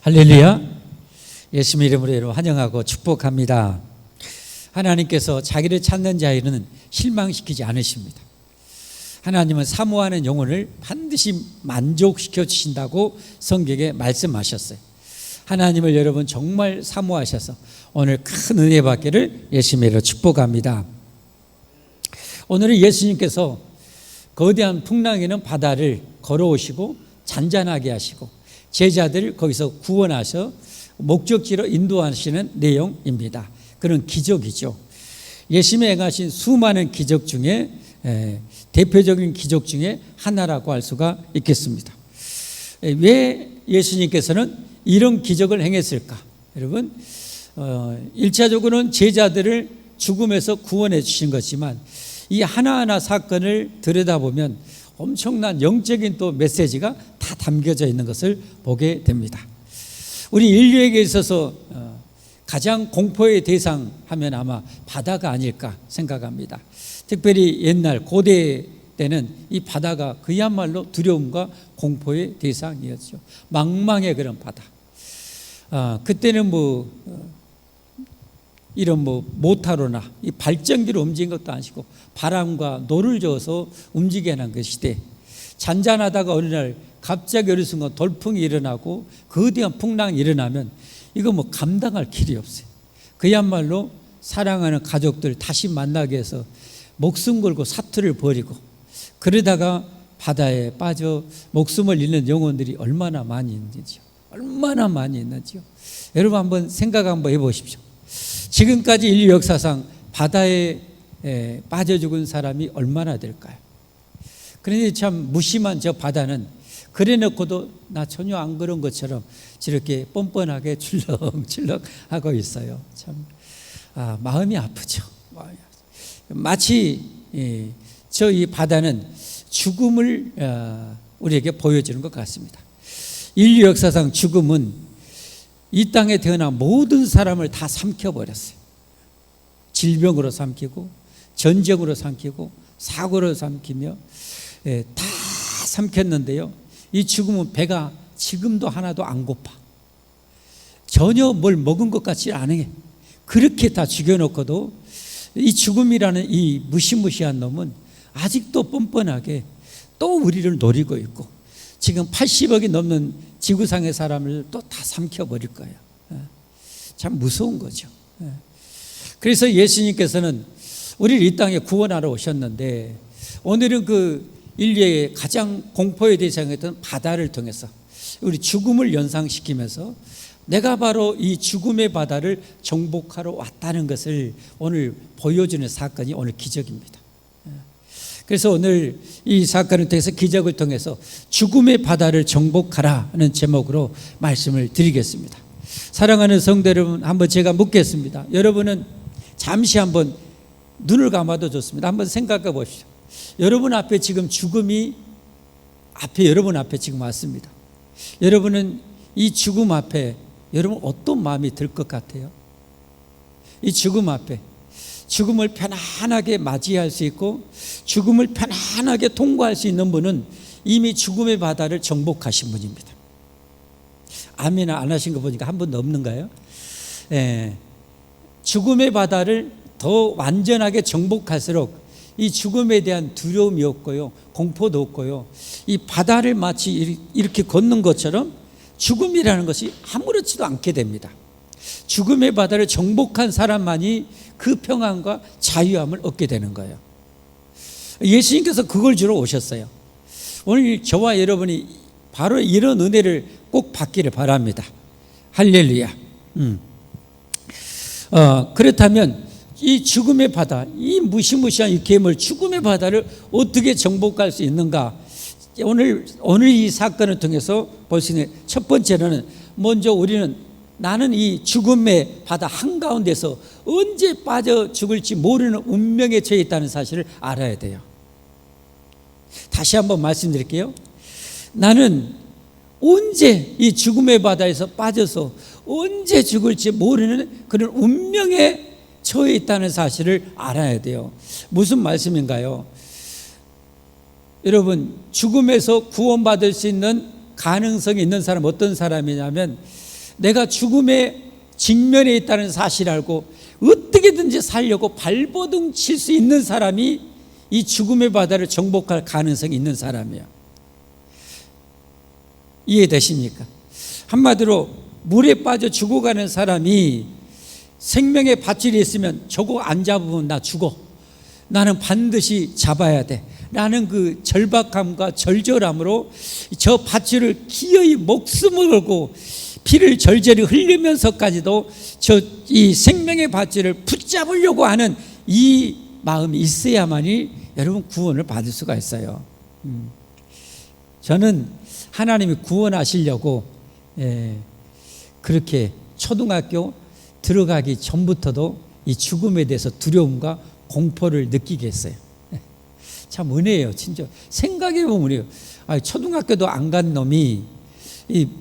할렐루야. 예수님 이름으로 여러분 환영하고 축복합니다. 하나님께서 자기를 찾는 자에게는 실망시키지 않으십니다. 하나님은 사모하는 영혼을 반드시 만족시켜 주신다고 성경에 말씀하셨어요. 하나님을 여러분 정말 사모하셔서 오늘 큰 은혜 받기를 예수님으로 축복합니다. 오늘은 예수님께서 거대한 풍랑이는 바다를 걸어오시고 잔잔하게 하시고 제자들을 거기서 구원하셔 목적지로 인도하시는 내용입니다. 그런 기적이죠. 예수님이 행하신 수많은 기적 중에 대표적인 기적 중에 하나라고 할 수가 있겠습니다. 왜 예수님께서는 이런 기적을 행했을까? 여러분, 1차적으로는 제자들을 죽음에서 구원해 주신 것이지만 이 하나하나 사건을 들여다보면 엄청난 영적인 또 메시지가 다 담겨져 있는 것을 보게 됩니다. 우리 인류에게 있어서 가장 공포의 대상 하면 아마 바다가 아닐까 생각합니다. 특별히 옛날 고대 때는 이 바다가 그야말로 두려움과 공포의 대상이었죠. 망망의 그런 바다. 그때는 이런 모타로나 이 발전기로 움직인 것도 아니고 바람과 노를 저어서 움직이게 하는 그 시대. 잔잔하다가 어느 날 갑자기 어느 순간 돌풍이 일어나고 거대한 풍랑이 일어나면 이거 감당할 길이 없어요. 그야말로 사랑하는 가족들 다시 만나기 위해서 목숨 걸고 사투를 벌이고 그러다가 바다에 빠져 목숨을 잃는 영혼들이 얼마나 많이 있는지요. 얼마나 많이 있는지요. 여러분 한번 생각 한번 해보십시오. 지금까지 인류 역사상 바다에 빠져 죽은 사람이 얼마나 될까요? 그런데 참 무심한 저 바다는 그래 놓고도 나 전혀 안 그런 것처럼 저렇게 뻔뻔하게 출렁출렁 하고 있어요. 참 마음이 아프죠. 마치 저 이 바다는 죽음을 우리에게 보여주는 것 같습니다. 인류 역사상 죽음은 이 땅에 태어난 모든 사람을 다 삼켜버렸어요. 질병으로 삼키고 전쟁으로 삼키고 사고로 삼키며 다 삼켰는데요. 이 죽음은 배가 지금도 하나도 안 고파. 전혀 뭘 먹은 것 같지 않으게 그렇게 다 죽여놓고도 이 죽음이라는 이 무시무시한 놈은 아직도 뻔뻔하게 또 우리를 노리고 있고 지금 80억이 넘는 지구상의 사람을 또 다 삼켜버릴 거예요. 참 무서운 거죠. 그래서 예수님께서는 우리를 이 땅에 구원하러 오셨는데 오늘은 그 인류의 가장 공포의 대상이었던 바다를 통해서 우리 죽음을 연상시키면서 내가 바로 이 죽음의 바다를 정복하러 왔다는 것을 오늘 보여주는 사건이 오늘 기적입니다. 그래서 오늘 이 사건을 통해서 기적을 통해서 죽음의 바다를 정복하라는 제목으로 말씀을 드리겠습니다. 사랑하는 성도 여러분, 한번 제가 묻겠습니다. 여러분은 잠시 한번 눈을 감아도 좋습니다. 한번 생각해 보십시오. 여러분 앞에 지금 죽음이 여러분 앞에 지금 왔습니다. 여러분은 이 죽음 앞에 여러분 어떤 마음이 들 것 같아요? 이 죽음 앞에 죽음을 편안하게 맞이할 수 있고 죽음을 편안하게 통과할 수 있는 분은 이미 죽음의 바다를 정복하신 분입니다. 아멘 안 하신 거 보니까 한 분도 없는가요? 죽음의 바다를 더 완전하게 정복할수록 이 죽음에 대한 두려움이 없고요, 공포도 없고요. 이 바다를 마치 이렇게 걷는 것처럼 죽음이라는 것이 아무렇지도 않게 됩니다. 죽음의 바다를 정복한 사람만이 그 평안과 자유함을 얻게 되는 거예요. 예수님께서 그걸 주러 오셨어요. 오늘 저와 여러분이 바로 이런 은혜를 꼭 받기를 바랍니다. 할렐루야. 그렇다면 이 죽음의 바다, 이 무시무시한 이 괴물 죽음의 바다를 어떻게 정복할 수 있는가? 오늘 이 사건을 통해서 볼 수 있는 첫 번째로는 먼저 나는 이 죽음의 바다 한가운데서 언제 빠져 죽을지 모르는 운명에 처해 있다는 사실을 알아야 돼요. 다시 한번 말씀드릴게요. 나는 언제 이 죽음의 바다에서 빠져서 언제 죽을지 모르는 그런 운명에 처해 있다는 사실을 알아야 돼요. 무슨 말씀인가요? 여러분, 죽음에서 구원받을 수 있는 가능성이 있는 사람 어떤 사람이냐면 내가 죽음의 직면에 있다는 사실을 알고 어떻게든지 살려고 발버둥 칠 수 있는 사람이 이 죽음의 바다를 정복할 가능성이 있는 사람이야. 이해되십니까? 한마디로 물에 빠져 죽어가는 사람이 생명의 밧줄이 있으면 저거 안 잡으면 나 죽어, 나는 반드시 잡아야 돼 라는 그 절박함과 절절함으로 저 밧줄을 기어이 목숨을 걸고 피를 절절히 흘리면서까지도 이 생명의 밧줄을 붙잡으려고 하는 이 마음이 있어야만이 여러분 구원을 받을 수가 있어요. 저는 하나님이 구원하시려고 그렇게 초등학교 들어가기 전부터도 이 죽음에 대해서 두려움과 공포를 느끼게 했어요. 참 은혜예요. 진짜 생각해보면 은혜예요. 초등학교도 안 간 놈이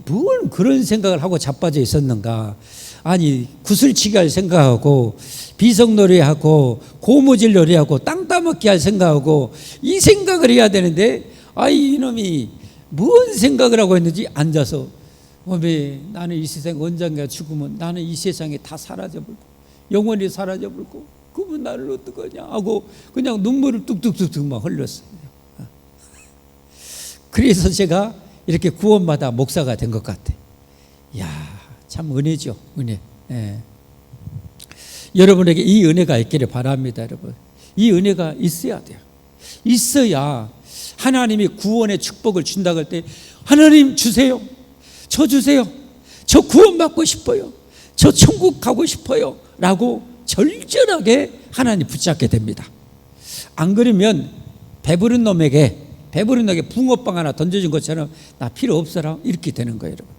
뭘 그런 생각을 하고 자빠져 있었는가. 아니 구슬치기 할 생각하고 비석놀이하고 고무줄놀이하고 땅 따먹기 할 생각하고 이 생각을 해야 되는데 이놈이 뭔 생각을 하고 있는지 앉아서 나는 이 세상 언젠가 죽으면 나는 이 세상에 다 사라져버리고 영원히 사라져버리고 그러면 나를 어떡하냐 하고 그냥 눈물을 뚝뚝뚝뚝 막 흘렸어요. 그래서 제가 이렇게 구원받아 목사가 된 것 같아. 이야, 참 은혜죠, 은혜. 여러분에게 이 은혜가 있기를 바랍니다, 여러분. 이 은혜가 있어야 돼요. 있어야 하나님이 구원의 축복을 준다고 할 때 하나님 주세요, 저 주세요, 저 구원받고 싶어요, 저 천국 가고 싶어요 라고 절절하게 하나님 붙잡게 됩니다. 안 그러면 배부른 놈에게 붕어빵 하나 던져준 것처럼 나 필요 없어라 이렇게 되는 거예요, 여러분.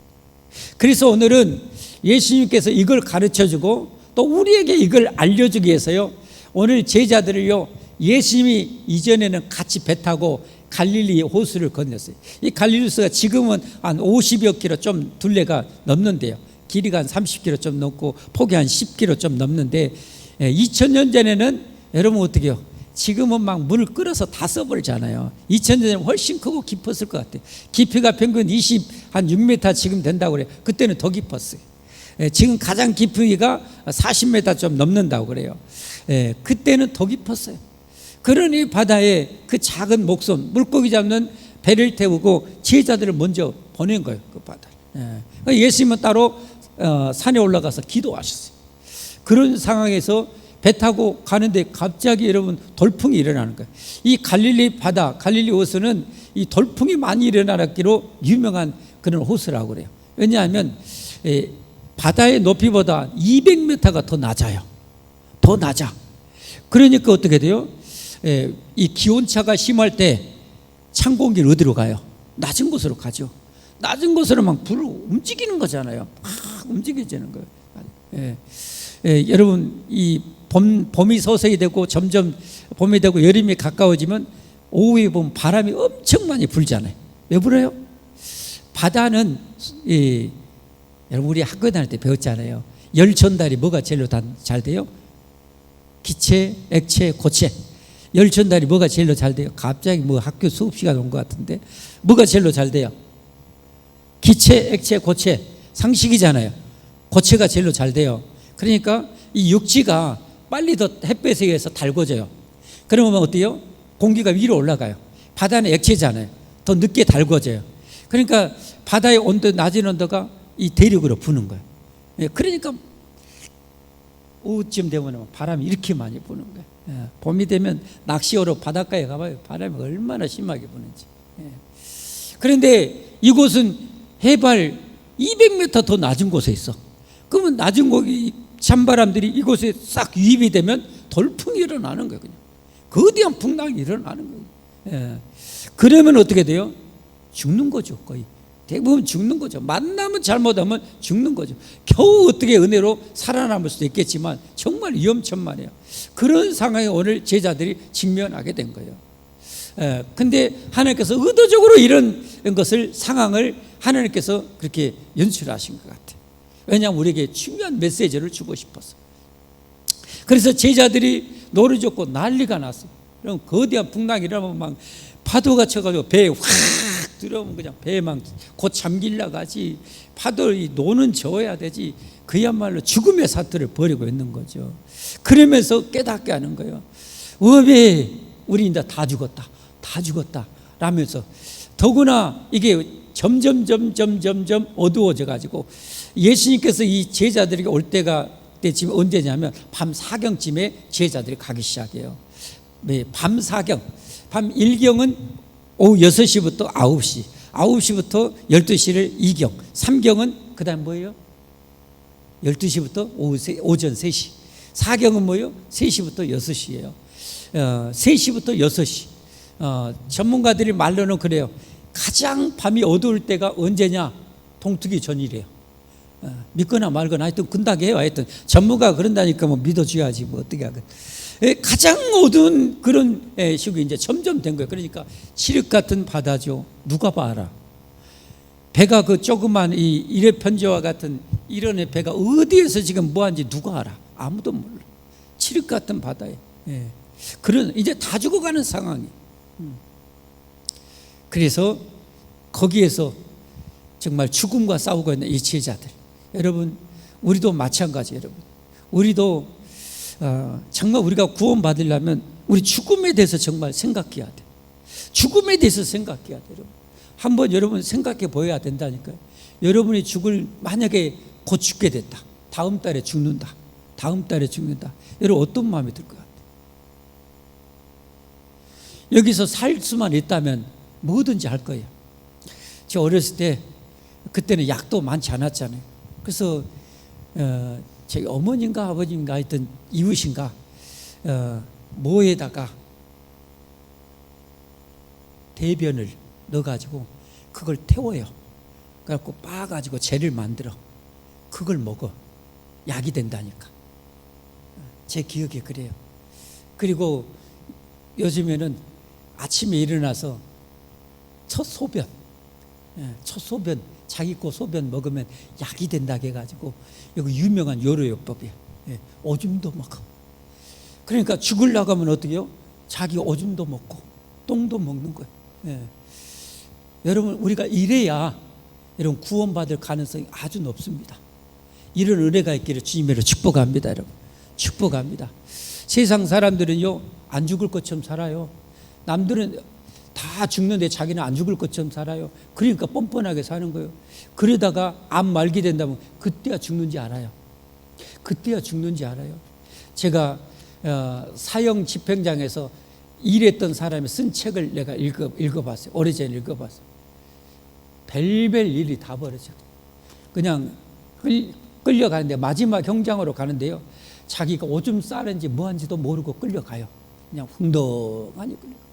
그래서 오늘은 예수님께서 이걸 가르쳐주고 또 우리에게 이걸 알려주기 위해서요, 오늘 제자들을요, 예수님이 이전에는 같이 배 타고 갈릴리 호수를 건넜어요. 이 갈릴리 호수가 지금은 한 50여 킬로 좀 둘레가 넘는데요, 길이가 한 30킬로 좀 넘고 폭이 한 10킬로 좀 넘는데 2000년 전에는 여러분 어떻게 해요? 지금은 막 물을 끓여서 다 써버리잖아요. 2000년 전에는 훨씬 크고 깊었을 것 같아요. 깊이가 평균 한 6m 지금 된다고 그래요. 그때는 더 깊었어요. 지금 가장 깊이가 40m 좀 넘는다고 그래요. 그때는 더 깊었어요. 그러니 바다에 그 작은 목선 물고기 잡는 배를 태우고 제자들을 먼저 보낸 거예요, 그 바다를. 예수님은 따로 산에 올라가서 기도하셨어요. 그런 상황에서 배 타고 가는데 갑자기 여러분 돌풍이 일어나는 거예요. 이 갈릴리 바다, 갈릴리 호수는 이 돌풍이 많이 일어나기로 유명한 그런 호수라고 그래요. 왜냐하면 바다의 높이보다 200m가 더 낮아요. 더 낮아. 그러니까 어떻게 돼요? 이 기온차가 심할 때 찬 공기는 어디로 가요? 낮은 곳으로 가죠. 낮은 곳으로 막 불을 움직이는 거잖아요. 막 움직여지는 거예요. 여러분 이 봄이 서서히 되고 점점 봄이 되고 여름이 가까워지면 오후에 보면 바람이 엄청 많이 불잖아요. 왜 불어요? 바다는 여러분 우리 학교 다닐 때 배웠잖아요. 열 전달이 뭐가 제일로 잘 돼요? 기체, 액체, 고체. 열 전달이 뭐가 제일로 잘 돼요? 갑자기 뭐 학교 수업 시간 온 것 같은데 뭐가 제일로 잘 돼요? 기체, 액체, 고체. 상식이잖아요. 고체가 제일로 잘 돼요. 그러니까 이 육지가 빨리 더 햇볕에 의해서 달궈져요. 그러면 어때요? 공기가 위로 올라가요. 바다는 액체잖아요. 더 늦게 달궈져요. 그러니까 바다의 온도, 낮은 온도가 이 대륙으로 부는 거예요. 그러니까 오후쯤 되면 바람이 이렇게 많이 부는 거예요. 봄이 되면 낚시하러 바닷가에 가봐요. 바람이 얼마나 심하게 부는지. 그런데 이곳은 해발 200m 더 낮은 곳에 있어. 그러면 낮은 곳이 찬바람들이 이곳에 싹 유입이 되면 돌풍이 일어나는 거예요. 그냥 거대한 풍랑이 일어나는 거예요. 그러면 어떻게 돼요? 죽는 거죠. 거의 대부분 죽는 거죠. 만나면 잘못하면 죽는 거죠. 겨우 어떻게 은혜로 살아남을 수도 있겠지만 정말 위험천만해요. 그런 상황에 오늘 제자들이 직면하게 된 거예요. 근데 하나님께서 의도적으로 이런 것을 상황을 하나님께서 그렇게 연출하신 것 같아요. 왜냐하면 우리에게 중요한 메시지를 주고 싶어서. 그래서 제자들이 노를 젓고 난리가 났어요. 그럼 거대한 풍랑이 일어나면 막 파도가 쳐가지고 배에 확 툭 들어오면 그냥 배망 곧 잠길라 가지. 파도 노는 저어야 되지. 그야말로 죽음의 사투를 벌이고 있는 거죠. 그러면서 깨닫게 하는 거예요. 왜 우리 이제 다 죽었다 라면서, 더구나 이게 점점 어두워져 가지고 예수님께서 이 제자들에게 올 때가 지금 언제냐면 밤 4경쯤에 제자들이 가기 시작해요. 밤 4경, 밤 1경은 오후 6시부터 9시, 9시부터 12시를 2경, 3경은 그 다음 뭐예요? 12시부터 오전 3시. 4경은 뭐예요? 3시부터 6시예요. 3시부터 6시. 전문가들이 말로는 그래요. 가장 밤이 어두울 때가 언제냐? 동트기 전이래요. 믿거나 말거나 하여튼 근다게 해요. 하여튼 전문가가 그런다니까 뭐 믿어줘야지 뭐 어떻게 하겠. 가장 어두운 그런 시국이 이제 점점 된 거예요. 그러니까 칠흑 같은 바다죠. 누가 봐 알아? 배가 그 조그만 이 일회편지와 같은 이런 배가 어디에서 지금 뭐하는지 누가 알아? 아무도 몰라. 칠흑 같은 바다에. 그런 이제 다 죽어가는 상황이. 그래서 거기에서 정말 죽음과 싸우고 있는 이 제자들, 여러분 우리도 마찬가지. 여러분 우리도 정말 우리가 구원받으려면 우리 죽음에 대해서 정말 생각해야 돼. 죽음에 대해서 생각해야 돼. 여러분 한번 여러분 생각해 보여야 된다니까요. 여러분이 만약에 곧 죽게 됐다, 다음 달에 죽는다, 여러분 어떤 마음이 들 것 같아요? 여기서 살 수만 있다면 뭐든지 할 거예요. 저 어렸을 때 그때는 약도 많지 않았잖아요. 그래서 제 어머님과 아버님과 하여튼 이웃인가 뭐에다가 대변을 넣어가지고 그걸 태워요. 그래갖고 빻아가지고 젤을 만들어 그걸 먹어. 약이 된다니까. 제 기억에 그래요. 그리고 요즘에는 아침에 일어나서 첫 소변 자기 거 소변 먹으면 약이 된다고 해가지고 여기 유명한 요로요법이에요. 오줌도 먹어. 그러니까 죽으려고 하면 어떻게 해요? 자기 오줌도 먹고 똥도 먹는 거예요. 여러분 우리가 이래야 여러분 구원받을 가능성이 아주 높습니다. 이런 은혜가 있기를 주님으로 축복합니다. 여러분 축복합니다. 세상 사람들은요 안 죽을 것처럼 살아요. 남들은 다 죽는데 자기는 안 죽을 것처럼 살아요. 그러니까 뻔뻔하게 사는 거예요. 그러다가 암 말기 된다면 그때야 죽는지 알아요. 제가 사형 집행장에서 일했던 사람이 쓴 책을 내가 읽어봤어요. 오래전에 읽어봤어요. 별별 일이 다 벌어져요. 그냥 끌려가는데 마지막 형장으로 가는데요. 자기가 오줌 싸는지 뭐한지도 모르고 끌려가요. 그냥 흥덩하니 끌려가요.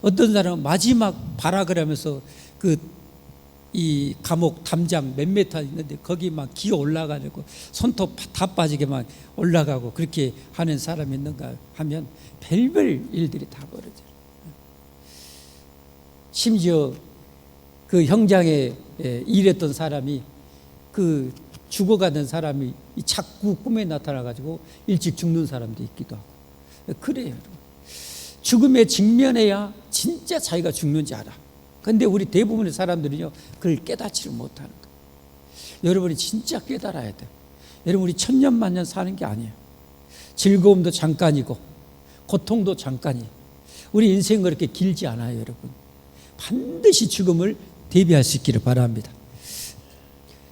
어떤 사람은 마지막 발악을 하면서 이 감옥 담장 몇 메터 있는데 거기 막 기어 올라가지고 손톱 다 빠지게 막 올라가고 그렇게 하는 사람이 있는가 하면 별별 일들이 다 벌어져요. 심지어 그 형장에 일했던 사람이 그 죽어가는 사람이 자꾸 꿈에 나타나가지고 일찍 죽는 사람도 있기도 하고 그래요. 죽음에 직면해야 진짜 자기가 죽는지 알아. 그런데 우리 대부분의 사람들은요 그걸 깨닫지를 못하는 거예요. 여러분이 진짜 깨달아야 돼요. 여러분 우리 천년만년 사는 게 아니에요. 즐거움도 잠깐이고 고통도 잠깐이에요. 우리 인생은 그렇게 길지 않아요. 여러분 반드시 죽음을 대비할 수 있기를 바랍니다.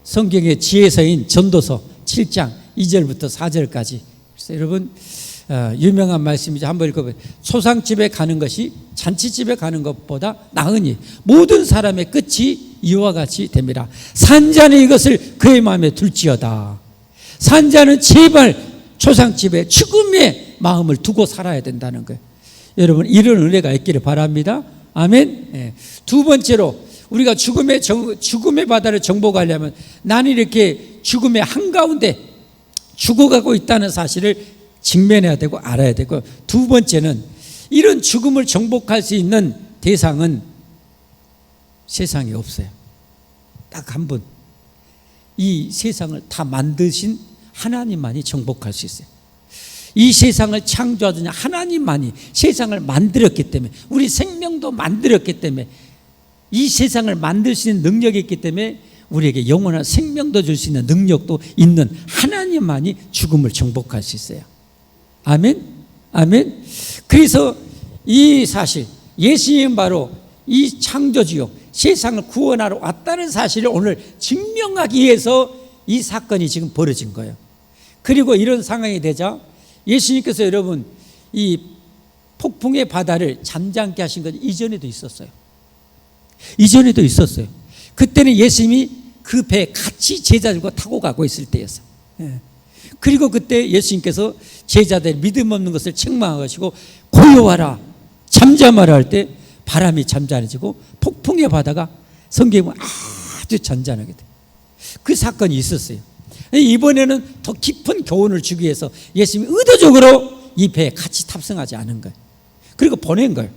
성경의 지혜서인 전도서 7장 2절부터 4절까지. 그래서 여러분 유명한 말씀이죠. 한번 읽어보세요. 초상집에 가는 것이 잔치집에 가는 것보다 나으니 모든 사람의 끝이 이와 같이 됨이라. 산자는 이것을 그의 마음에 둘지어다. 산자는 제발 초상집에 죽음의 마음을 두고 살아야 된다는 거예요. 여러분 이런 은혜가 있기를 바랍니다. 아멘. 두 번째로 우리가 죽음의 바다를 정복하려면 나는 이렇게 죽음의 한가운데 죽어가고 있다는 사실을 직면해야 되고 알아야 되고, 두 번째는 이런 죽음을 정복할 수 있는 대상은 세상에 없어요. 딱 한 분, 이 세상을 다 만드신 하나님만이 정복할 수 있어요. 이 세상을 창조하신 하나님만이 세상을 만들었기 때문에, 우리 생명도 만들었기 때문에 이 세상을 만들 수 있는 능력이 있기 때문에 우리에게 영원한 생명도 줄 수 있는 능력도 있는 하나님만이 죽음을 정복할 수 있어요. 아멘? 아멘? 그래서 이 사실, 예수님은 바로 이 창조주요 세상을 구원하러 왔다는 사실을 오늘 증명하기 위해서 이 사건이 지금 벌어진 거예요. 그리고 이런 상황이 되자 예수님께서 여러분 이 폭풍의 바다를 잠잠게 하신 건 이전에도 있었어요. 이전에도 있었어요. 그때는 예수님이 그 배에 같이 제자들과 타고 가고 있을 때였어요. 그리고 그때 예수님께서 제자들 믿음 없는 것을 책망하시고 고요하라 잠잠하라 할 때 바람이 잠잠해지고 폭풍의 바다가 성경에 보면 아주 잔잔하게 돼요. 그 사건이 있었어요. 이번에는 더 깊은 교훈을 주기 위해서 예수님이 의도적으로 이 배에 같이 탑승하지 않은 거예요. 그리고 보낸 거예요.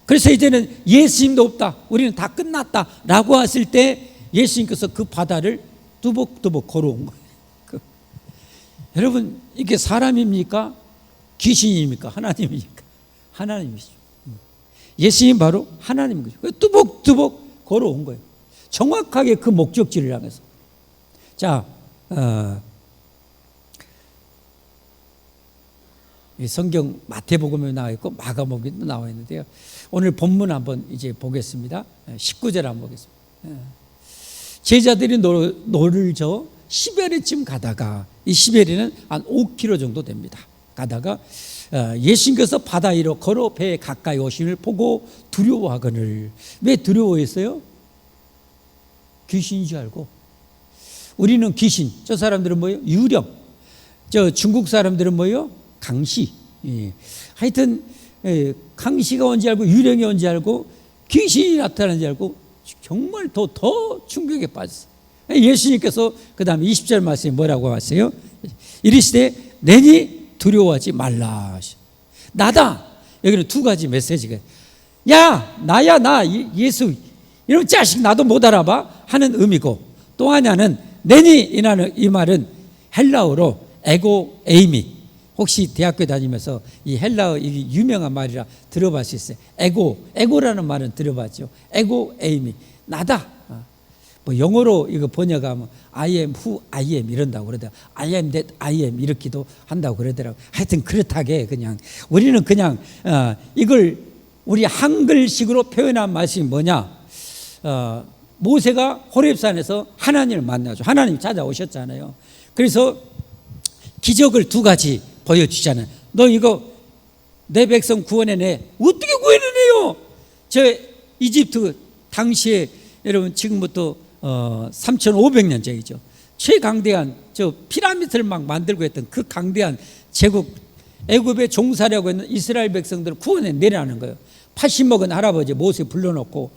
그래서 이제는 예수님도 없다, 우리는 다 끝났다 라고 했을 때 예수님께서 그 바다를 뚜벅뚜벅 걸어온 거예요. 여러분 이게 사람입니까? 귀신입니까? 하나님입니까? 하나님이죠. 예수님 바로 하나님인 거죠. 뚜벅뚜벅 걸어온 거예요. 정확하게 그 목적지를 향해서. 자, 성경 마태복음에 나와 있고 마가복음에도 나와 있는데요. 오늘 본문 한번 이제 보겠습니다. 19절 한번 보겠습니다. 제자들이 노를 저 시베리쯤 가다가, 이 시베리는 한 5km 정도 됩니다. 가다가 예수님께서 바다 위로 걸어 배에 가까이 오심을 보고 두려워하거늘. 왜 두려워했어요? 귀신인 줄 알고. 우리는 귀신, 저 사람들은 뭐예요? 유령. 저 중국 사람들은 뭐예요? 강시. 하여튼 강시가 온지 알고 유령이 온지 알고 귀신이 나타나는지 알고 정말 더 충격에 빠졌어요. 예수님께서 그 다음에 20절 말씀에 뭐라고 하세요? 이르시되 내니 두려워하지 말라. 나다. 여기는 두 가지 메시지가, 야 나야 나 예수 이런 자식 나도 못 알아봐 하는 의미고, 또 하나는 내니 이 말은 헬라어로 에고 에이미. 혹시 대학교 다니면서 이 헬라어 이 유명한 말이라 들어볼 수 있어요. 에고라는 말은 들어봤죠. 에고 에이미, 나다. 뭐 영어로 이거 번역하면 I am who I am 이런다고 그러더라고요. I am that I am 이렇게도 한다고 그러더라고요. 하여튼 그렇다게 그냥 우리는 그냥 이걸 우리 한글식으로 표현한 말씀이 뭐냐, 모세가 호렙산에서 하나님을 만나죠. 하나님 찾아오셨잖아요. 그래서 기적을 두 가지 보여주잖아요. 너 이거 내 백성 구원해내. 어떻게 구해내요? 저 이집트 당시에 여러분 지금부터 3,500년 전이죠. 최강대한 저 피라미드를 막 만들고 했던 그 강대한 제국 애굽에 종살이하고 있는 이스라엘 백성들을 구원해내라는 거예요. 80 먹은 할아버지 모세 불러놓고,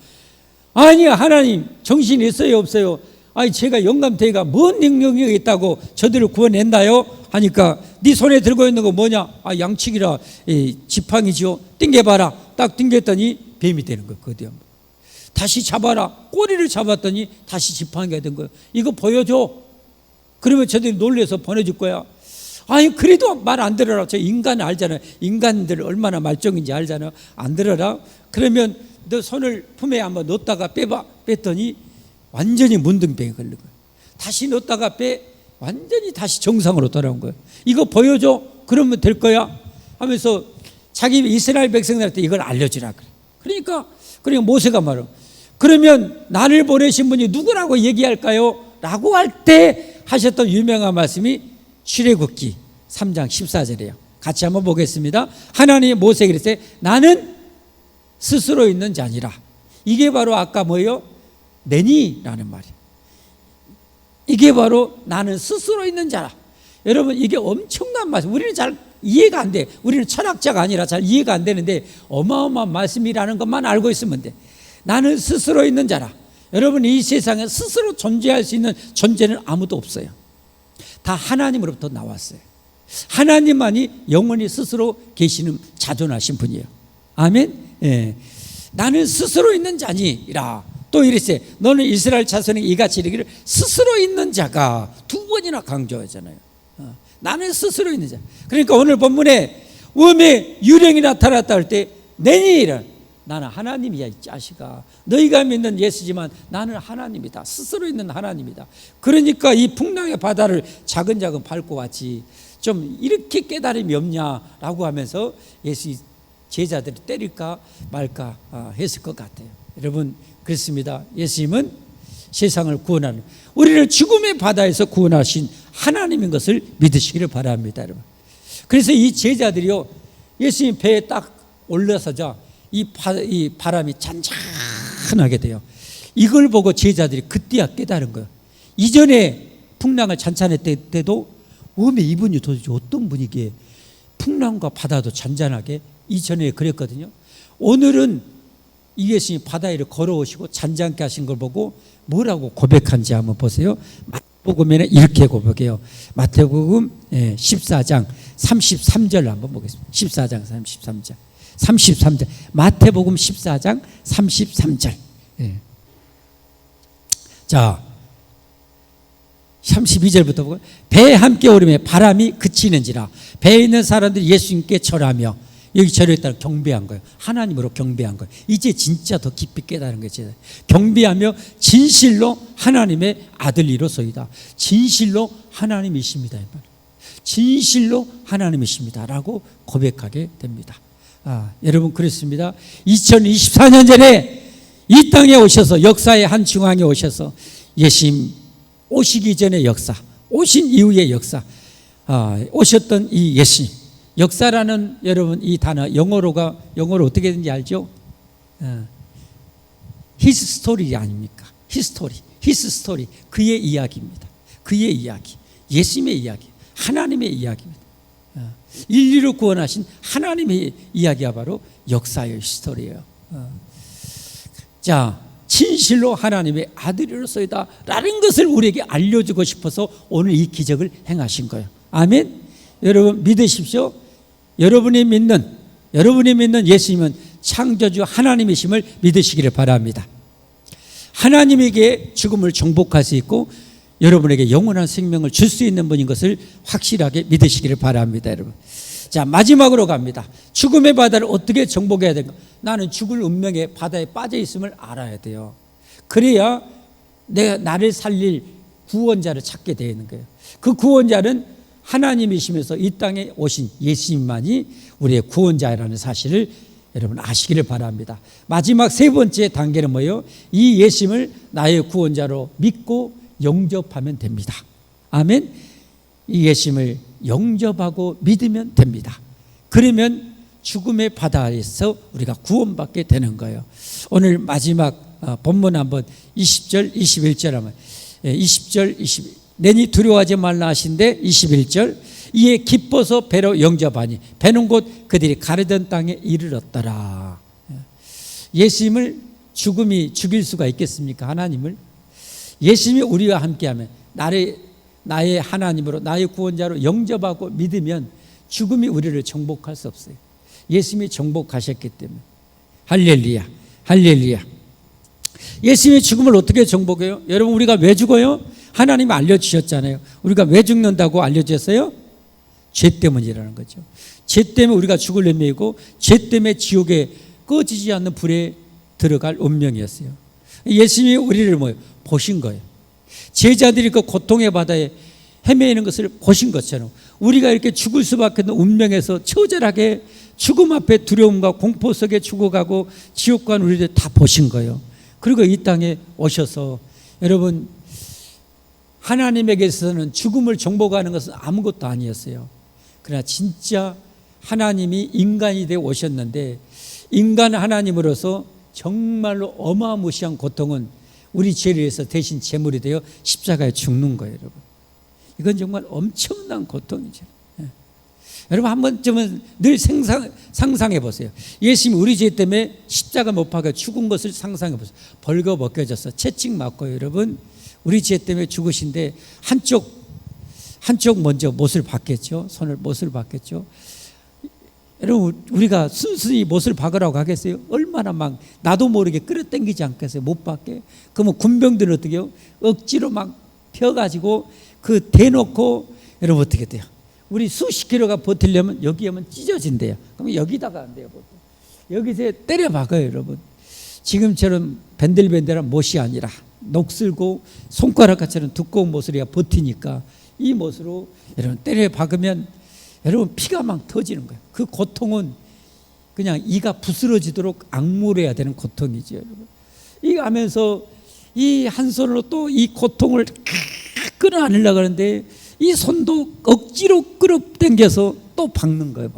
아니야 하나님 정신 있어요 없어요? 아니 제가 영감탱이가 뭔 능력이 있다고 저들을 구원낸다요? 하니까 네 손에 들고 있는 거 뭐냐? 아 양치기라 지팡이지요. 띵겨봐라. 딱 띵겼더니 뱀이 되는 거예요. 그 다시 잡아라. 꼬리를 잡았더니 다시 지팡이가 된 거예요. 이거 보여줘. 그러면 저들이 놀래서 보내줄 거야. 아니 그래도 말 안 들어라. 저 인간 알잖아요. 인간들 얼마나 말종인지 알잖아요. 안 들어라. 그러면 너 손을 품에 한번 넣었다가 빼봐. 뺐더니 완전히 문둥병이 걸린 거예요. 다시 넣었다가 완전히 다시 정상으로 돌아온 거예요. 이거 보여줘. 그러면 될 거야 하면서 자기 이스라엘 백성들한테 이걸 알려주라 그래. 그러니까 모세가 말해요. 그러면 나를 보내신 분이 누구라고 얘기할까요? 라고 할 때 하셨던 유명한 말씀이 출애굽기 3장 14절이에요. 같이 한번 보겠습니다. 하나님이 모세에게 이르시되 나는 스스로 있는 자니라. 이게 바로 아까 뭐예요? 내니라는 말이에요. 이게 바로 나는 스스로 있는 자라. 여러분 이게 엄청난 말씀. 우리는 잘 이해가 안 돼. 우리는 철학자가 아니라 잘 이해가 안 되는데 어마어마한 말씀이라는 것만 알고 있으면 돼. 나는 스스로 있는 자라. 여러분 이 세상에 스스로 존재할 수 있는 존재는 아무도 없어요. 다 하나님으로부터 나왔어요. 하나님만이 영원히 스스로 계시는 자존하신 분이에요. 아멘. 예. 나는 스스로 있는 자니라. 또 이랬어요. 너는 이스라엘 자손에게 이같이 이르기를 스스로 있는 자가, 두 번이나 강조하잖아요. 나는 스스로 있는 자. 그러니까 오늘 본문에 웜에 유령이 나타났다 할 때 내니라. 나는 하나님이야 이 자식아. 너희가 믿는 예수지만 나는 하나님이다. 스스로 있는 하나님이다. 그러니까 이 풍랑의 바다를 자근자근 밟고 왔지. 좀 이렇게 깨달음이 없냐라고 하면서 예수 제자들이 때릴까 말까 했을 것 같아요. 여러분 그렇습니다. 예수님은 세상을 구원하는, 우리를 죽음의 바다에서 구원하신 하나님인 것을 믿으시기를 바랍니다. 여러분. 그래서 이 제자들이요, 예수님 배에 딱 올라서자 이 바람이 잔잔하게 돼요. 이걸 보고 제자들이 그때야 깨달은 거예요. 이전에 풍랑을 잔잔했을 때도 이분이 도대체 어떤 분위기에 풍랑과 바다도 잔잔하게 이전에 그랬거든요. 오늘은 이 예수님이 바다 위를 걸어오시고 잔잔케 하신 걸 보고 뭐라고 고백한지 한번 보세요. 마태복음에는 이렇게 고백해요. 마태복음 14장 33절 한번 보겠습니다. 14장 33절. 마태복음 14장 33절. 자, 32절부터 보고, 배에 함께 오르며 바람이 그치는지라 배에 있는 사람들이 예수님께 절하며, 여기 절에 따라 경배한 거예요. 하나님으로 경배한 거예요. 이제 진짜 더 깊이 깨달은 거예요. 경배하며 진실로 하나님의 아들이로소이다. 진실로 하나님이십니다. 진실로 하나님이십니다 라고 고백하게 됩니다. 여러분 그렇습니다. 2024년 전에 이 땅에 오셔서, 역사의 한 중앙에 오셔서 예수님 오시기 전의 역사, 오신 이후의 역사, 오셨던 이 예수님, 역사라는 여러분 이 단어 영어로 어떻게 되는지 알죠? His story 아닙니까? His story, 그의 이야기입니다. 그의 이야기, 예수님의 이야기, 하나님의 이야기입니다. 인류를 구원하신 하나님의 이야기가 바로 역사의 스토리예요. 자, 진실로 하나님의 아들이로소이다 라는 것을 우리에게 알려주고 싶어서 오늘 이 기적을 행하신 거예요. 아멘. 여러분 믿으십시오. 여러분이 믿는 예수님은 창조주 하나님이심을 믿으시기를 바랍니다. 하나님에게 죽음을 정복할 수 있고 여러분에게 영원한 생명을 줄 수 있는 분인 것을 확실하게 믿으시기를 바랍니다. 여러분. 자, 마지막으로 갑니다. 죽음의 바다를 어떻게 정복해야 될까? 나는 죽을 운명의 바다에 빠져 있음을 알아야 돼요. 그래야 나를 살릴 구원자를 찾게 되는 거예요. 그 구원자는 하나님이시면서 이 땅에 오신 예수님만이 우리의 구원자라는 사실을 여러분 아시기를 바랍니다. 마지막 세 번째 단계는 뭐예요? 이 예수님을 나의 구원자로 믿고 영접하면 됩니다. 아멘. 이 예수님을 영접하고 믿으면 됩니다. 그러면 죽음의 바다에서 우리가 구원받게 되는 거예요. 오늘 마지막 본문 한번 20절 21절 한번 20절 21, 내니 두려워하지 말라 하신데 21절, 이에 기뻐서 배로 영접하니 배는 곧 그들이 가르던 땅에 이르렀더라. 예수님을 죽음이 죽일 수가 있겠습니까? 하나님을. 예수님이 우리와 함께하면 나의 하나님으로, 나의 구원자로 영접하고 믿으면 죽음이 우리를 정복할 수 없어요. 예수님이 정복하셨기 때문에. 할렐루야, 할렐루야. 예수님이 죽음을 어떻게 정복해요? 여러분 우리가 왜 죽어요? 하나님이 알려주셨잖아요. 우리가 왜 죽는다고 알려주셨어요? 죄 때문이라는 거죠. 죄 때문에 우리가 죽을 운명이고, 죄 때문에 지옥에 꺼지지 않는 불에 들어갈 운명이었어요. 예수님이 우리를 보신 거예요. 제자들이 그 고통의 바다에 헤매이는 것을 보신 것처럼 우리가 이렇게 죽을 수밖에 없는 운명에서 처절하게 죽음 앞에 두려움과 공포 속에 죽어가고 지옥 간 우리들 다 보신 거예요. 그리고 이 땅에 오셔서, 여러분 하나님에게서는 죽음을 정복하는 것은 아무것도 아니었어요. 그러나 진짜 하나님이 인간이 되어 오셨는데, 인간 하나님으로서 정말로 어마무시한 고통은 우리 죄를 위해서 대신 제물이 되어 십자가에 죽는 거예요. 여러분, 이건 정말 엄청난 고통이죠. 여러분 한 번쯤은 늘 상상해 보세요. 예수님이 우리 죄 때문에 십자가 못 박혀 죽은 것을 상상해 보세요. 벌거벗겨져서 채찍 맞고, 여러분 우리 죄 때문에 죽으신데 한쪽 먼저 못을 박겠죠. 못을 박겠죠. 여러분 우리가 순순히 못을 박으라고 하겠어요? 얼마나 막 나도 모르게 끌어당기지 않겠어요? 못 박게. 그러면 군병들은 어떻게 해요? 억지로 막 펴가지고 대놓고, 여러분 어떻게 돼요? 우리 수십 킬로가 버티려면 여기 하면 찢어진대요. 그럼 여기다가 안 돼요, 보통. 여기서 때려 박아요, 여러분. 지금처럼 밴들밴들한 못이 아니라 녹슬고 손가락처럼 두꺼운 못으로 버티니까 이 못으로 여러분 때려 박으면 여러분 피가 막 터지는 거예요. 그 고통은 그냥 이가 부스러지도록 악물어야 되는 고통이죠, 여러분. 이거 하면서 이 한 손으로 또 이 고통을 끌어안으려고 하는데 이 손도 억지로 끌어당겨서 또 박는 거예요.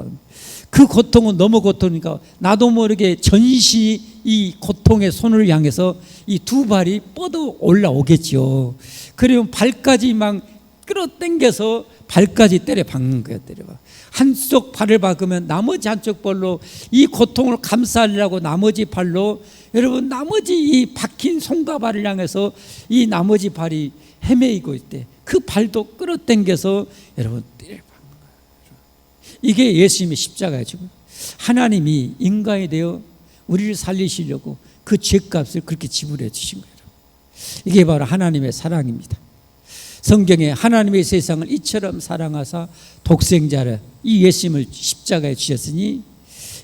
그 고통은 너무 고통이니까 나도 모르게 전시 이 고통의 손을 향해서 이 두 발이 뻗어 올라오겠죠. 그러면 발까지 막 끌어당겨서 발까지 때려 박는 거예요. 때려 박. 한쪽 발을 박으면 나머지 한쪽 발로 이 고통을 감싸려고 나머지 발로 여러분 나머지 이 박힌 손과 발을 향해서 이 나머지 발이 헤매이고 있대. 그 발도 끌어당겨서 여러분 때려 박는 거예요. 이게 예수님의 십자가죠. 하나님이 인간이 되어 우리를 살리시려고 그 죄값을 그렇게 지불해 주신 거예요. 이게 바로 하나님의 사랑입니다. 성경에 하나님의 세상을 이처럼 사랑하사 독생자를 이 예수님을 십자가에 주셨으니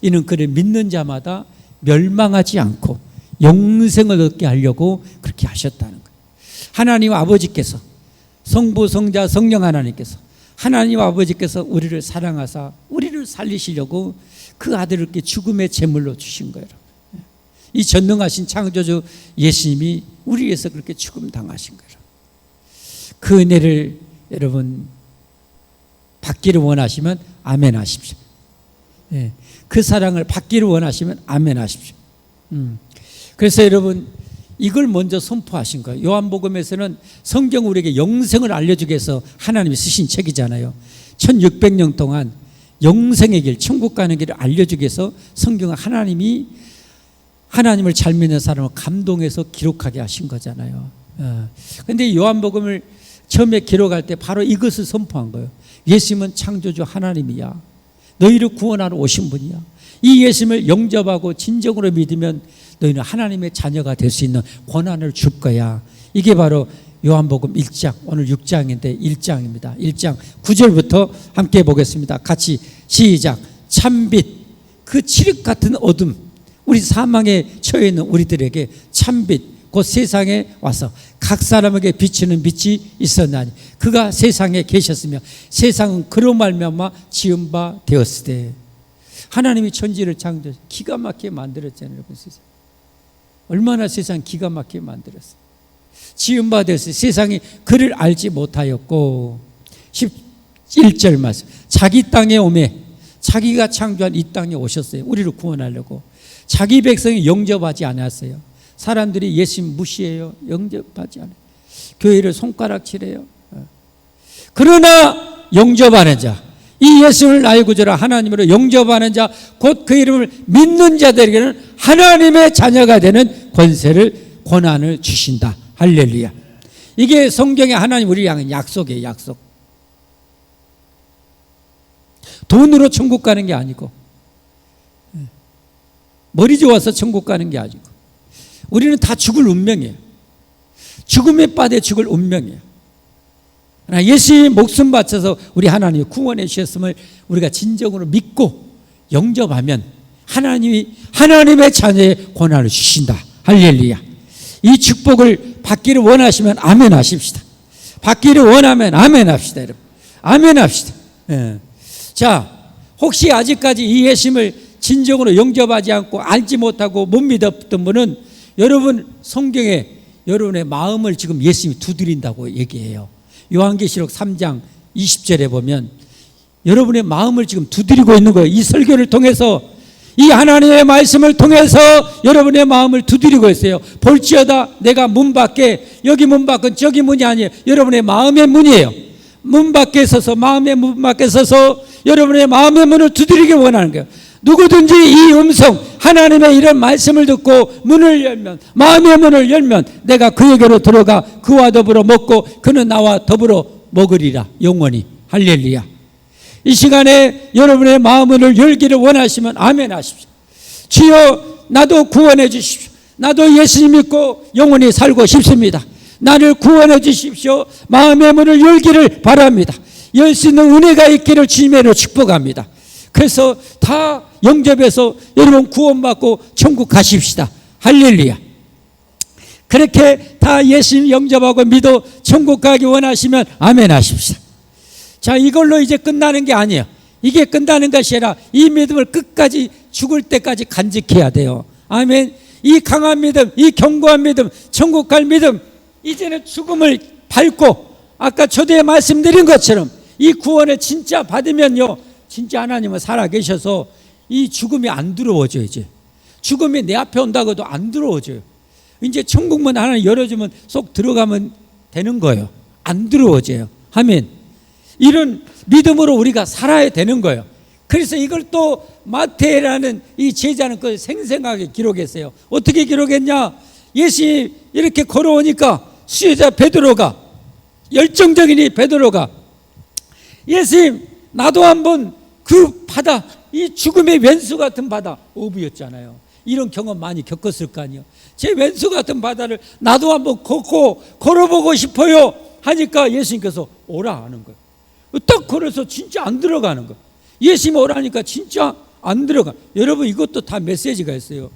이는 그를 믿는 자마다 멸망하지 않고 영생을 얻게 하려고 그렇게 하셨다는 거예요. 하나님 아버지께서 성부 성자 성령 하나님께서 하나님 아버지께서 우리를 사랑하사 우리를 살리시려고 그 아들을 이렇게 죽음의 제물로 주신 거예요. 이 전능하신 창조주 예수님이 우리 위해서 그렇게 죽음 당하신 거예요. 그 은혜를 여러분 받기를 원하시면 아멘 하십시오. 그 사랑을 받기를 원하시면 아멘 하십시오. 그래서 여러분 이걸 먼저 선포하신 거예요. 요한복음에서는 성경 우리에게 영생을 알려주기 위해서 하나님이 쓰신 책이잖아요. 1600년 동안 영생의 길, 천국 가는 길을 알려주기 위해서 성경은 하나님이 하나님을 잘 믿는 사람을 감동해서 기록하게 하신 거잖아요. 그런데 요한복음을 처음에 기록할 때 바로 이것을 선포한 거예요. 예수님은 창조주 하나님이야. 너희를 구원하러 오신 분이야. 이 예수님을 영접하고 진정으로 믿으면 너희는 하나님의 자녀가 될 수 있는 권한을 줄 거야. 이게 바로 요한복음 1장, 오늘 6장인데 1장입니다. 1장 9절부터 함께 보겠습니다. 같이 시작. 참빛, 그 칠흑 같은 어둠, 우리 사망에 처해 있는 우리들에게 참빛, 곧 세상에 와서 각 사람에게 비치는 빛이 있었나니 그가 세상에 계셨으며 세상은 그로 말미암아 지은 바 되었으되. 하나님이 천지를 창조해서 기가 막히게 만들었잖아요. 여러분, 세상 얼마나 세상 기가 막히게 만들었어요. 지은 바 되었으니 세상이 그를 알지 못하였고. 11절 말씀. 자기 땅에 오매 자기가 창조한 이 땅에 오셨어요. 우리를 구원하려고. 자기 백성이 영접하지 않았어요. 사람들이 예수님 무시해요. 영접하지 않아요. 교회를 손가락질해요. 그러나 영접하는 자, 이 예수님을 나의 구주라 하나님으로 영접하는 자, 곧 그 이름을 믿는 자들에게는 하나님의 자녀가 되는 권한을 주신다. 할렐루야. 이게 성경의 하나님 우리 향한 약속이에요. 약속. 돈으로 천국 가는 게 아니고, 머리 좋아서 천국 가는 게 아니고, 우리는 다 죽을 운명이에요. 죽음의 바다에 죽을 운명이에요. 그러나 예수의 목숨 바쳐서 우리 하나님이 구원해 주셨음을 우리가 진정으로 믿고 영접하면 하나님이 하나님의 자녀의 권한을 주신다. 할렐루야. 이 축복을 받기를 원하시면 아멘 하십시다. 받기를 원하면 아멘 합시다. 여러분, 아멘 합시다. 자, 혹시 아직까지 이 예수님을 진정으로 영접하지 않고 알지 못하고 못 믿었던 분은 여러분 성경에 여러분의 마음을 지금 예수님이 두드린다고 얘기해요. 요한계시록 3장 20절에 보면 여러분의 마음을 지금 두드리고 있는 거예요. 이 설교를 통해서, 이 하나님의 말씀을 통해서 여러분의 마음을 두드리고 있어요. 볼지어다 내가 문 밖에, 여기 문 밖은 저기 문이 아니에요. 여러분의 마음의 문이에요. 문 밖에 서서, 마음의 문 밖에 서서 여러분의 마음의 문을 두드리기 원하는 거예요. 누구든지 이 음성, 하나님의 이런 말씀을 듣고 문을 열면, 마음의 문을 열면 내가 그에게로 들어가 그와 더불어 먹고 그는 나와 더불어 먹으리라. 영원히. 할렐루야. 이 시간에 여러분의 마음을 열기를 원하시면 아멘 하십시오. 주여 나도 구원해 주십시오. 나도 예수님 믿고 영원히 살고 싶습니다. 나를 구원해 주십시오. 마음의 문을 열기를 바랍니다. 열 수 있는 은혜가 있기를 주님으로 축복합니다. 그래서 다 영접해서 여러분 구원받고 천국 가십시다. 할렐루야. 그렇게 다 예수님 영접하고 믿어 천국 가기 원하시면 아멘 하십시다. 자, 이걸로 이제 끝나는 게 아니에요. 이게 끝나는 것이 아니라 이 믿음을 끝까지 죽을 때까지 간직해야 돼요. 아멘. 이 강한 믿음, 이 견고한 믿음, 천국 갈 믿음, 이제는 죽음을 밟고 아까 초대에 말씀드린 것처럼 이 구원을 진짜 받으면요, 진짜 하나님은 살아계셔서 이 죽음이 안 들어오죠. 이제 죽음이 내 앞에 온다고 해도 안 들어오죠. 이제 천국문 하나 열어주면 쏙 들어가면 되는 거예요. 안 들어오죠. 아멘. 이런 믿음으로 우리가 살아야 되는 거예요. 그래서 이걸 또 마태라는 이 제자는 그 생생하게 기록했어요. 어떻게 기록했냐? 예수님이 이렇게 걸어오니까 수혜자 베드로가, 열정적인 이 베드로가, 예수님 나도 한번 그 바다, 이 죽음의 왼수 같은 바다, 어부였잖아요. 이런 경험 많이 겪었을 거 아니에요. 제 왼수 같은 바다를 나도 한번 걷고 걸어보고 싶어요 하니까 예수님께서 오라 하는 거예요. 딱 걸어서 진짜 안 들어가는 거예요. 예수님 오라니까 진짜 안 들어가. 여러분, 이것도 다 메시지가 있어요.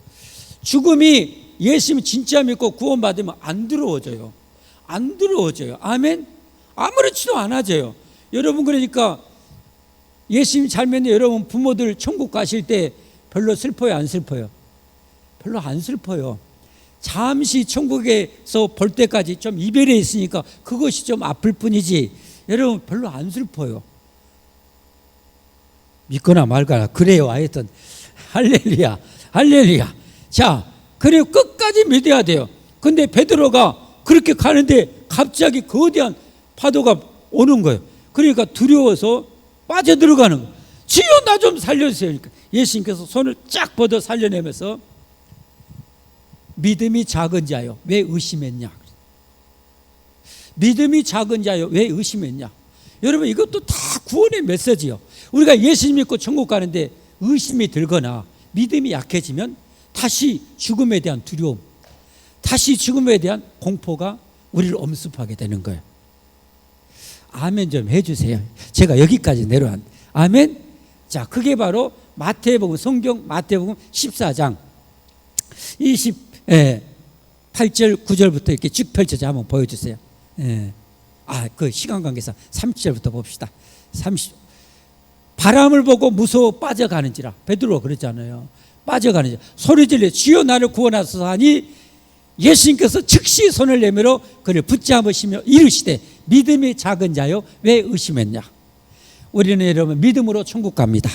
죽음이 예수님 진짜 믿고 구원받으면 안 들어오져요. 안 들어오져요. 아멘. 아무렇지도 않아져요. 여러분, 그러니까 예수님 잘 믿는 여러분 부모들 천국 가실 때 별로 슬퍼요, 안 슬퍼요? 별로 안 슬퍼요. 잠시 천국에서 볼 때까지 좀 이별해 있으니까 그것이 좀 아플 뿐이지 여러분 별로 안 슬퍼요. 믿거나 말거나 그래요. 하여튼 할렐루야, 할렐루야. 자, 그리고 끝까지 믿어야 돼요. 근데 베드로가 그렇게 가는데 갑자기 거대한 파도가 오는 거예요. 그러니까 두려워서 빠져들어가는 거예요. 주여 나 좀 살려주세요. 그러니까 예수님께서 손을 쫙 뻗어 살려내면서 믿음이 작은 자요 왜 의심했냐. 믿음이 작은 자요 왜 의심했냐. 여러분, 이것도 다 구원의 메시지요. 우리가 예수님 믿고 천국 가는데 의심이 들거나 믿음이 약해지면 다시 죽음에 대한 두려움, 다시 죽음에 대한 공포가 우리를 엄습하게 되는 거예요. 아멘 좀 해주세요. 제가 여기까지 내려왔. 아멘. 자, 그게 바로 마태복음, 성경 마태복음 14장 28절 9절부터 이렇게 쭉 펼쳐져 한번 보여주세요. 그 시간 관계상 30절부터 봅시다. 30. 바람을 보고 무서워 빠져가는지라. 베드로가 그랬잖아요. 빠져가는지라. 소리질러 주여 나를 구원하소서 하니 예수님께서 즉시 손을 내밀어 그를 붙잡으시며 이르시되 믿음이 작은 자요 왜 의심했냐. 우리는 여러분 믿음으로 천국 갑니다.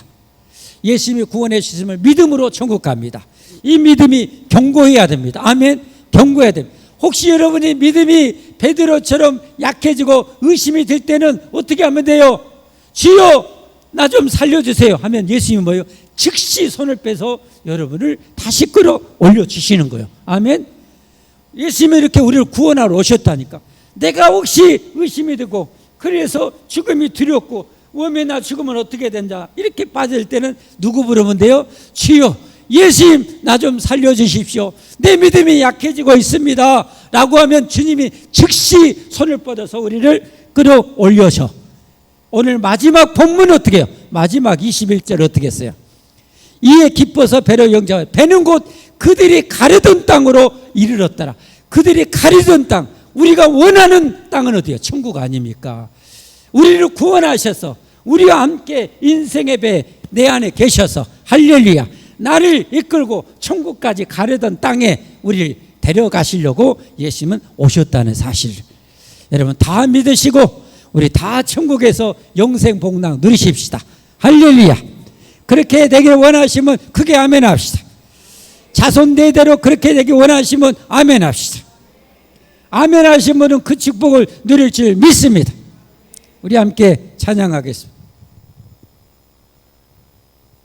예수님이 구원해 주심을 믿음으로 천국 갑니다. 이 믿음이 견고해야 됩니다. 아멘. 견고해야 됩니다. 혹시 여러분이 믿음이 베드로처럼 약해지고 의심이 들 때는 어떻게 하면 돼요? 주여 나 좀 살려주세요 하면 예수님이 뭐예요? 즉시 손을 빼서 여러분을 다시 끌어올려 주시는 거예요. 아멘. 예수님이 이렇게 우리를 구원하러 오셨다니까. 내가 혹시 의심이 되고 그래서 죽음이 두렵고 웜에 나 죽으면 어떻게 된다 이렇게 빠질 때는 누구 부르면 돼요? 주여 예수님 나 좀 살려주십시오. 내 믿음이 약해지고 있습니다 라고 하면 주님이 즉시 손을 뻗어서 우리를 끌어올려서 오늘 마지막 본문 어떻게 해요? 마지막 21절 어떻게 했어요? 이에 기뻐서 배로 영접하여 배는 곧 그들이 가려던 땅으로 이르렀더라. 그들이 가려던 땅, 우리가 원하는 땅은 어디예요? 천국 아닙니까? 우리를 구원하셔서 우리와 함께 인생의 배 내 안에 계셔서 할렐루야 나를 이끌고 천국까지 가려던 땅에 우리를 데려가시려고 예수님은 오셨다는 사실 여러분 다 믿으시고 우리 다 천국에서 영생 복락 누리십시다. 할렐루야. 그렇게 되길 원하시면 크게 아멘 합시다. 자손 대대로 그렇게 되길 원하시면 아멘 합시다. 아멘 하신 분은 그 축복을 누릴 줄 믿습니다. 우리 함께 찬양하겠습니다.